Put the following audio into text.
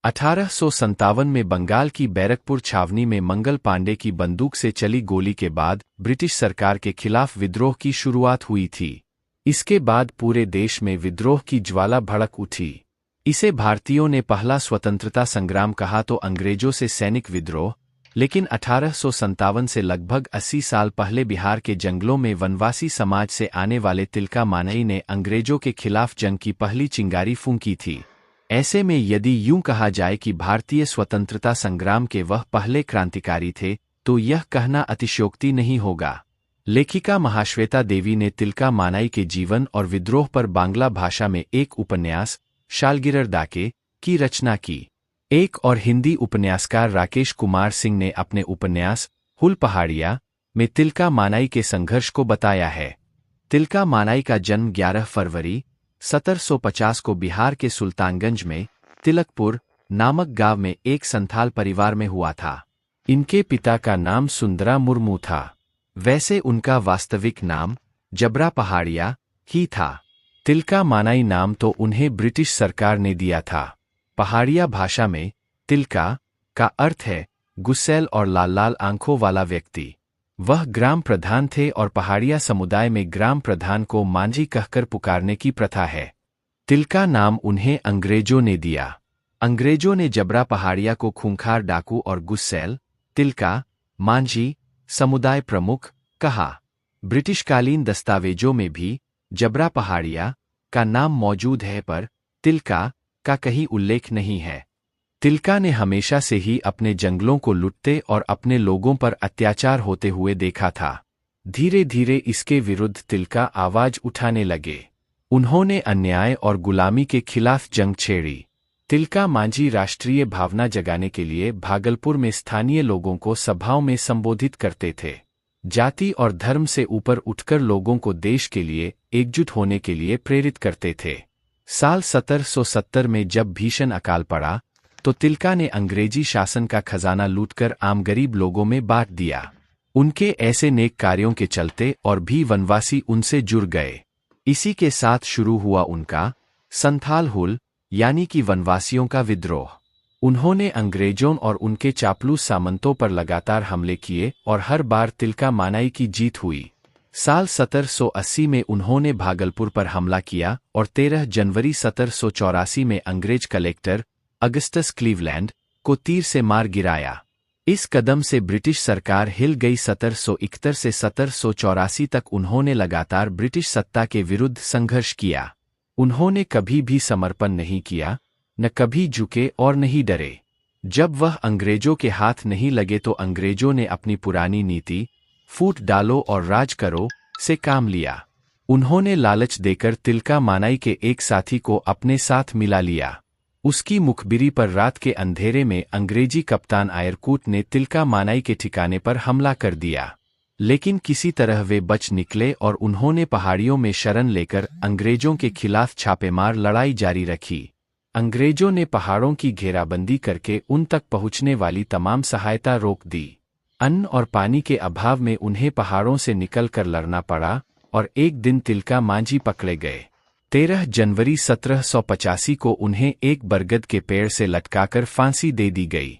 1857 में बंगाल की बैरकपुर छावनी में मंगल पांडे की बंदूक से चली गोली के बाद ब्रिटिश सरकार के खिलाफ विद्रोह की शुरुआत हुई थी। इसके बाद पूरे देश में विद्रोह की ज्वाला भड़क उठी। इसे भारतीयों ने पहला स्वतंत्रता संग्राम कहा तो अंग्रेजों से सैनिक विद्रोह। लेकिन 1857 से लगभग 80 साल पहले बिहार के जंगलों में वनवासी समाज से आने वाले तिलका मांझी ने अंग्रेजों के खिलाफ जंग की पहली चिंगारी फूंकी थी। ऐसे में यदि यूं कहा जाए कि भारतीय स्वतंत्रता संग्राम के वह पहले क्रांतिकारी थे, तो यह कहना अतिशयोक्ति नहीं होगा। लेखिका महाश्वेता देवी ने तिलका मांझी के जीवन और विद्रोह पर बांग्ला भाषा में एक उपन्यास शालगिरर डाके की रचना की। एक और हिंदी उपन्यासकार राकेश कुमार सिंह ने अपने उपन्यास हुल पहाड़िया में तिलका मांझी के संघर्ष को बताया है। तिलका मांझी का जन्म 11 फरवरी 1750 को बिहार के सुल्तानगंज में तिलकपुर नामक गांव में एक संथाल परिवार में हुआ था। इनके पिता का नाम सुंदरा मुर्मू था। वैसे उनका वास्तविक नाम जबरा पहाड़िया ही था। तिलका मांझी नाम तो उन्हें ब्रिटिश सरकार ने दिया था। पहाड़िया भाषा में तिलका का अर्थ है गुस्सैल और लाल लाल आंखों वाला व्यक्ति। वह ग्राम प्रधान थे और पहाड़िया समुदाय में ग्राम प्रधान को मांझी कहकर पुकारने की प्रथा है। तिलका नाम उन्हें अंग्रेजों ने दिया। अंग्रेजों ने जबरा पहाड़िया को खूंखार डाकू और गुस्सैल तिलका मांझी समुदाय प्रमुख कहा। ब्रिटिशकालीन दस्तावेजों में भी जबरा पहाड़िया का नाम मौजूद है, पर तिलका का कहीं उल्लेख नहीं है। तिलका ने हमेशा से ही अपने जंगलों को लुटते और अपने लोगों पर अत्याचार होते हुए देखा था। धीरे धीरे इसके विरुद्ध तिलका आवाज उठाने लगे। उन्होंने अन्याय और गुलामी के खिलाफ जंग छेड़ी। तिलका मांझी राष्ट्रीय भावना जगाने के लिए भागलपुर में स्थानीय लोगों को सभाओं में संबोधित करते थे। जाति और धर्म से ऊपर उठकर लोगों को देश के लिए एकजुट होने के लिए प्रेरित करते थे। साल 1770 में जब भीषण अकाल पड़ा तो तिलका ने अंग्रेजी शासन का खजाना लूटकर आम गरीब लोगों में बांट दिया। उनके ऐसे नेक कार्यों के चलते और भी वनवासी उनसे जुड़ गए। इसी के साथ शुरू हुआ उनका संथाल हुल यानी कि वनवासियों का विद्रोह। उन्होंने अंग्रेजों और उनके चापलूस सामंतों पर लगातार हमले किए और हर बार तिलका मांझी की जीत हुई। साल 1780 में उन्होंने भागलपुर पर हमला किया और 13 जनवरी 1784 में अंग्रेज कलेक्टर अगस्टस क्लीवलैंड को तीर से मार गिराया। इस कदम से ब्रिटिश सरकार हिल गई। 1771 से 1784 तक उन्होंने लगातार ब्रिटिश सत्ता के विरुद्ध संघर्ष किया। उन्होंने कभी भी समर्पण नहीं किया, न कभी झुके और नहीं डरे। जब वह अंग्रेजों के हाथ नहीं लगे तो अंग्रेजों ने अपनी पुरानी नीति फूट डालो और राज करो से काम लिया। उन्होंने लालच देकर तिलका मांझी के एक साथी को अपने साथ मिला लिया। उसकी मुखबिरी पर रात के अंधेरे में अंग्रेजी कप्तान आयरकूट ने तिलका मांझी के ठिकाने पर हमला कर दिया। लेकिन किसी तरह वे बच निकले और उन्होंने पहाड़ियों में शरण लेकर अंग्रेजों के खिलाफ छापेमार लड़ाई जारी रखी। अंग्रेजों ने पहाड़ों की घेराबंदी करके उन तक पहुंचने वाली तमाम सहायता रोक दी। अन्न और पानी के अभाव में उन्हें पहाड़ों से निकलकर लड़ना पड़ा और एक दिन तिलका मांझी पकड़े गए। 13 जनवरी 1785 को उन्हें एक बरगद के पेड़ से लटकाकर फांसी दे दी गई।